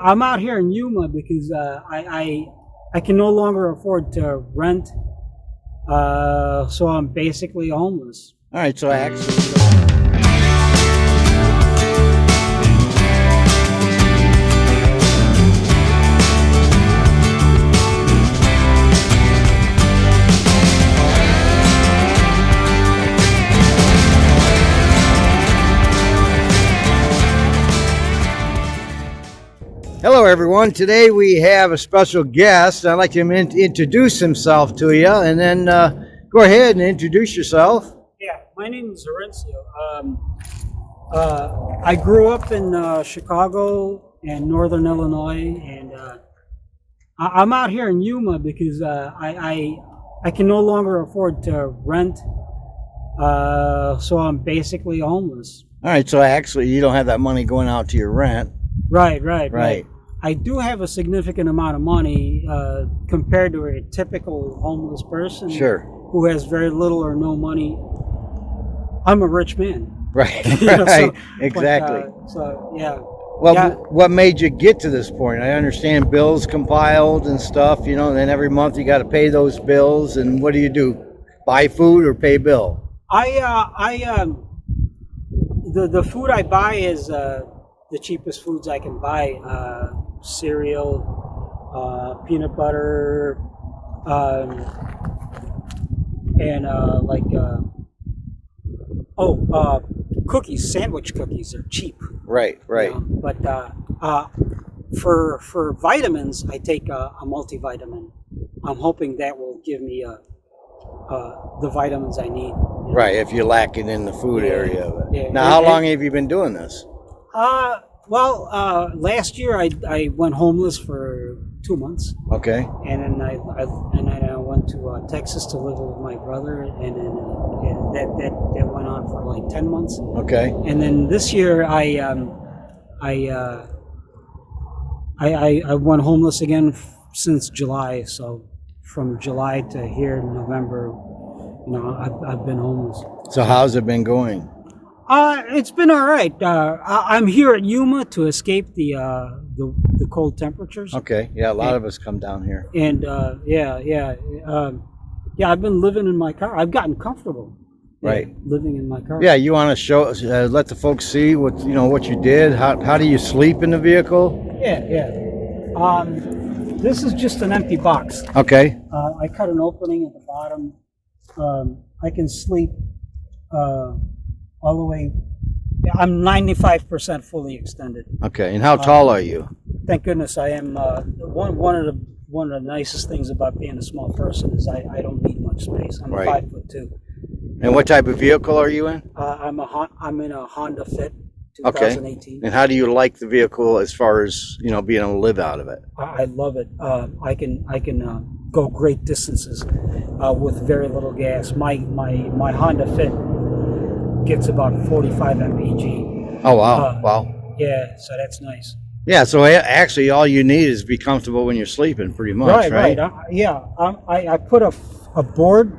I'm out here in Yuma because I can no longer afford to rent, so I'm basically homeless. All right, so actually. Hello, everyone. Today we have a special guest. I'd like him to introduce himself to you, and then go ahead and introduce yourself. Yeah, my name is Horencio. I grew up in Chicago and Northern Illinois, and I'm out here in Yuma because I can no longer afford to rent, so I'm basically homeless. All right, so actually you don't have that money going out to your rent. Right. I do have a significant amount of money compared to a typical homeless person who has very little or no money. I'm a rich man. Right, exactly. What made you get to this point? I understand bills compiled and stuff, and then every month you got to pay those bills. And what do? Buy food or pay bill? The food I buy is the cheapest foods I can buy. Cereal, peanut butter, and cookies. Sandwich cookies are cheap. Right. But for vitamins, I take a multivitamin. I'm hoping that will give me the vitamins I need. Right, if you're lacking in the food area of it. Yeah. Now, how long have you been doing this? Last year I went homeless for 2 months. Okay. And then I went to Texas to live with my brother, and then that went on for like 10 months. Okay. And then this year I went homeless again since July. So from July to here in November, I've been homeless. So how's it been going? It's been all right. I'm here at Yuma to escape the cold temperatures. Okay, yeah, a lot of us come down here. And I've been living in my car. I've gotten comfortable. Right, living in my car. Yeah, you want to show, let the folks see what you did. How do you sleep in the vehicle? Yeah. This is just an empty box. Okay. I cut an opening at the bottom. I can sleep. All the way, I'm 95% fully extended. Okay, and how tall are you? Thank goodness I am. One of the nicest things about being a small person is I don't need much space. I'm 5'2". And what type of vehicle are you in? I'm in a Honda Fit 2018. Okay. And how do you like the vehicle as far as being able to live out of it? I love it. I can go great distances with very little gas. My Honda Fit gets about 45 mpg. Oh, wow. Wow. Yeah, so that's nice. Yeah, so actually all you need is be comfortable when you're sleeping, pretty much, right? I put a board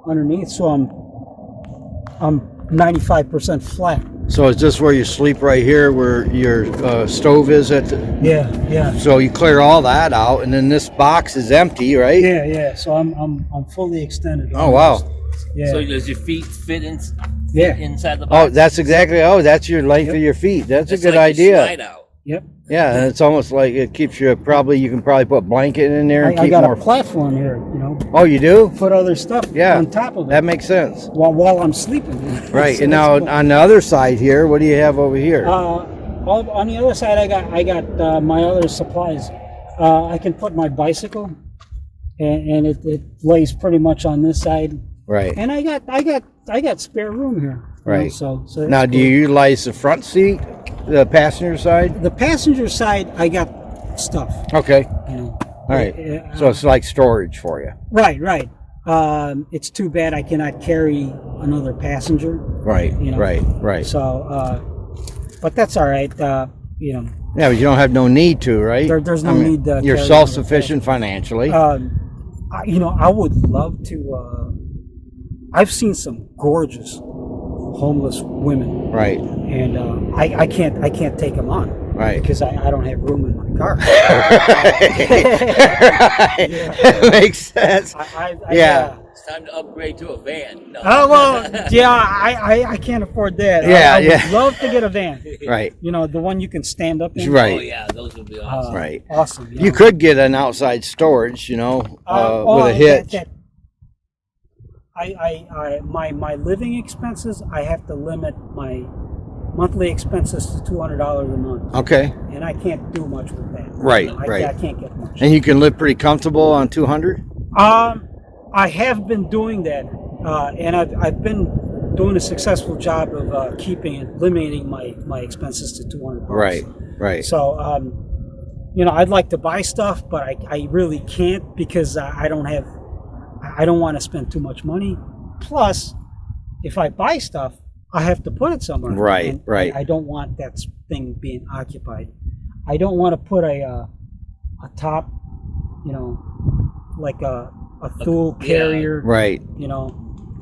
underneath, so I'm 95% flat. So is this where you sleep right here, where your stove is at? Yeah. So you clear all that out, and then this box is empty, right? Yeah. So I'm fully extended. Oh, wow. Yeah. So does your feet fit inside the box? Oh, that's your length of your feet. That's a good idea. Slide out. Yep. Yeah, and it's almost like it keeps you. You can probably put a blanket in there and keep I got more. A platform here. Oh, you do? Put other stuff on top of it. That makes sense. While I'm sleeping. Right, So and now on the other side here, what do you have over here? On the other side, I got my other supplies. I can put my bicycle, and it lays pretty much on this side. Right. And I got spare room here. Right. So now, do you utilize the front seat, the passenger side? The passenger side, I got stuff. Okay. All right. So it's like storage for you. Right. It's too bad I cannot carry another passenger. Right. Right. So, but that's all right. Yeah, but you don't have no need to, right? There's no need. You're self-sufficient financially. I would love to. I've seen some gorgeous homeless women, right? And I can't take them on. Right. Because I don't have room in my car. That makes sense. Yeah. It's time to upgrade to a van. No. Oh well, yeah, I can't afford that. Yeah, I would yeah. love to get a van. Right. You know, the one you can stand up in. Right. Oh yeah, those would be awesome. Right. Awesome. You could get an outside storage, with a hitch. My living expenses, I have to limit my monthly expenses to $200 a month. Okay. And I can't do much with that. Right, I right. can't get much. And you can live pretty comfortable on 200? I have been doing that, and I've been doing a successful job of limiting my expenses to $200. Right, right. So, I'd like to buy stuff, but I really can't because I don't want to spend too much money. Plus, if I buy stuff, I have to put it somewhere. Right, and right. I don't want that thing being occupied. I don't want to put a top, like a Thule carrier. Right.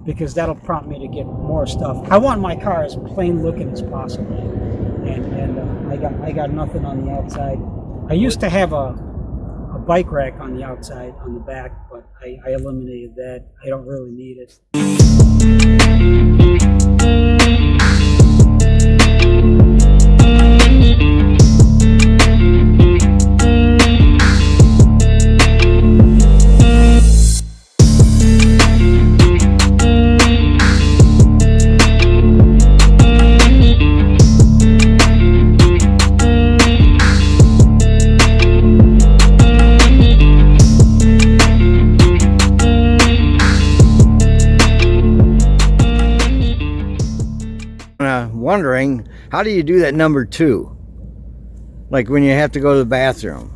Because that'll prompt me to get more stuff. I want my car as plain looking as possible. And I got nothing on the outside. I used to have a bike rack on the outside, on the back, but I eliminated that. I don't really need it. Wondering, how do you do that number 2? Like when you have to go to the bathroom?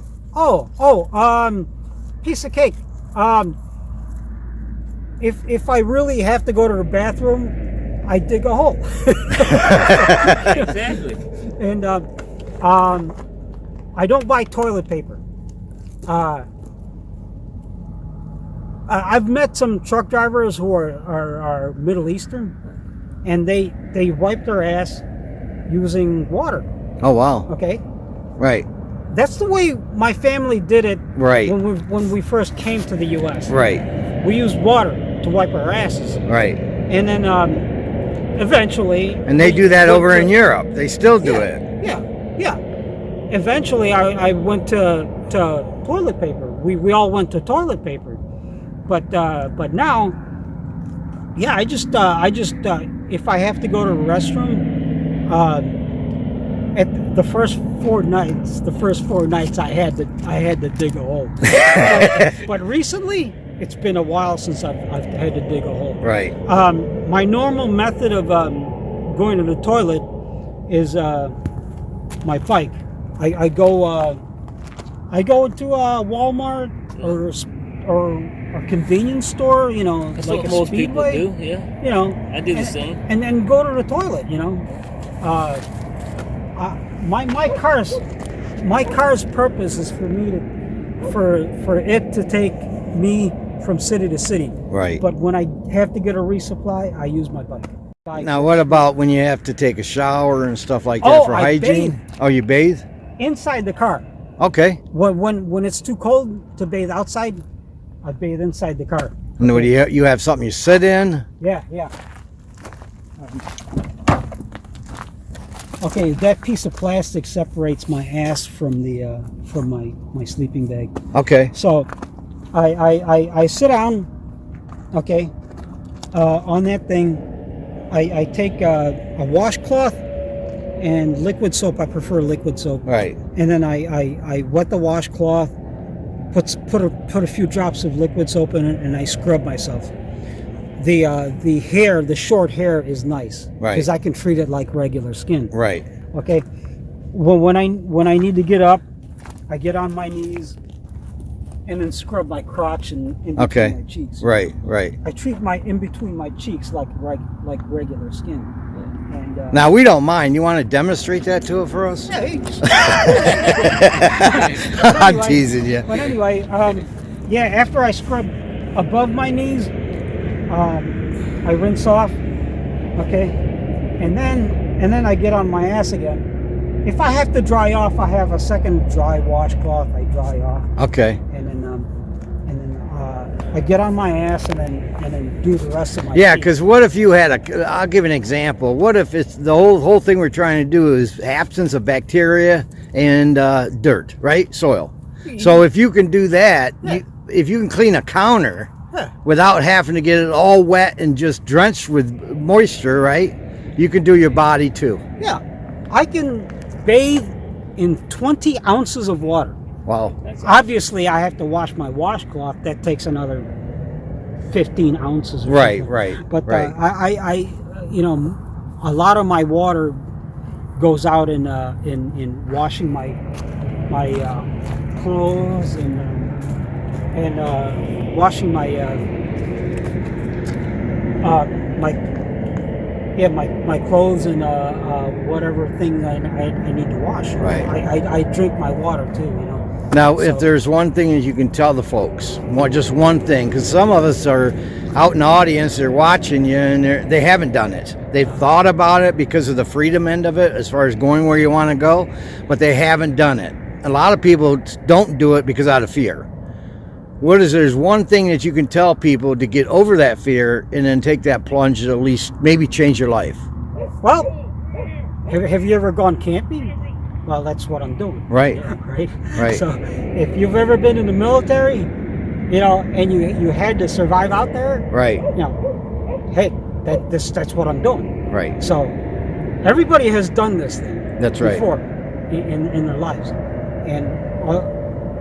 Piece of cake. If I really have to go to the bathroom, I dig a hole. Exactly. And I don't buy toilet paper. I've met some truck drivers who are Middle Eastern, and they wipe their ass using water. Oh wow. Okay. Right. That's the way my family did it. Right. When we first came to the U.S. Right. We used water to wipe our asses. Right. And then eventually. And they do that over in Europe. They still do it. Yeah. Eventually, I went to toilet paper. We all went to toilet paper, but now, yeah, I just if I have to go to the restroom, at the first 4 nights, I had to dig a hole. but recently, it's been a while since I've had to dig a hole. Right. My normal method of going to the toilet is my bike. I go into a Walmart or a convenience store, That's like what a most people Speedway. do. Yeah. I do the same. And then go to the toilet. My car's purpose is for me for it to take me from city to city. Right. But when I have to get a resupply, I use my bike. Now, what about when you have to take a shower and stuff like that for hygiene? Bathe. Oh, you bathe? Inside the car. Okay. When it's too cold to bathe outside, I bathe inside the car. And what do you have something you sit in? Yeah. Okay, that piece of plastic separates my ass from the from my sleeping bag. Okay. So I sit down, okay, on that thing. I take a washcloth and liquid soap. I prefer liquid soap. Right. And then I wet the washcloth, put a few drops of liquid soap in it, and I scrub myself. The short hair is nice. Right. Because I can treat it like regular skin. Right. Okay. When I need to get up, I get on my knees and then scrub my crotch and in between my cheeks. Right. I treat my in between my cheeks like regular skin. And now we don't mind. You want to demonstrate that to it for us? yeah, I'm teasing you. But anyway, after I scrub above my knees, I rinse off, okay, and then I get on my ass again, if I have to dry off, I have a second dry washcloth. I dry off, Okay. and then I get on my ass and then do the rest of my Yeah, feet. because what if you had I'll give an example. What if it's the whole thing we're trying to do is absence of bacteria and dirt, right? Soil. So if you can do that, if you can clean a counter without having to get it all wet and just drenched with moisture, right? You can do your body too. Yeah, I can bathe in 20 ounces of water. Wow. Obviously, I have to wash my washcloth. That takes another 15 ounces. Or Right, something. right, But right. I, a lot of my water goes out in washing my clothes and washing my my clothes and whatever thing I need to wash. Right. I drink my water too. Now, if So- there's one thing that you can tell the folks, just one thing, because some of us are out in the audience, they're watching you, and they haven't done it. They've thought about it because of the freedom end of it, as far as going where you want to go, but they haven't done it. A lot of people don't do it because out of fear. There's one thing that you can tell people to get over that fear and then take that plunge to at least maybe change your life. Well, have you ever gone camping? Well, that's what I'm doing. Right. Right. So, if you've ever been in the military, and you had to survive out there, Right. Hey, that's what I'm doing. Right. So, everybody has done this thing. That's right. Before, in their lives, and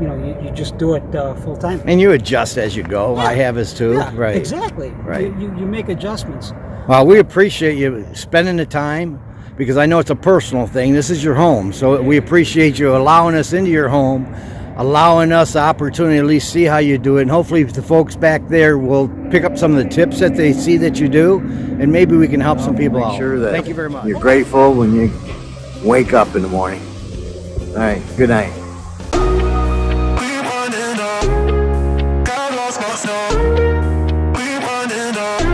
you just do it full time. And you adjust as you go. I have as too. Yeah, Right. exactly. Right. You make adjustments. Well, we appreciate you spending the time, because I know it's a personal thing. This is your home, so we appreciate you allowing us into your home, allowing us the opportunity to at least see how you do it, and hopefully the folks back there will pick up some of the tips that they see that you do, and maybe we can help some people out. Sure that Thank you very much. you're grateful when you wake up in the morning. All right, good night. We running up, God lost my snow. We running up.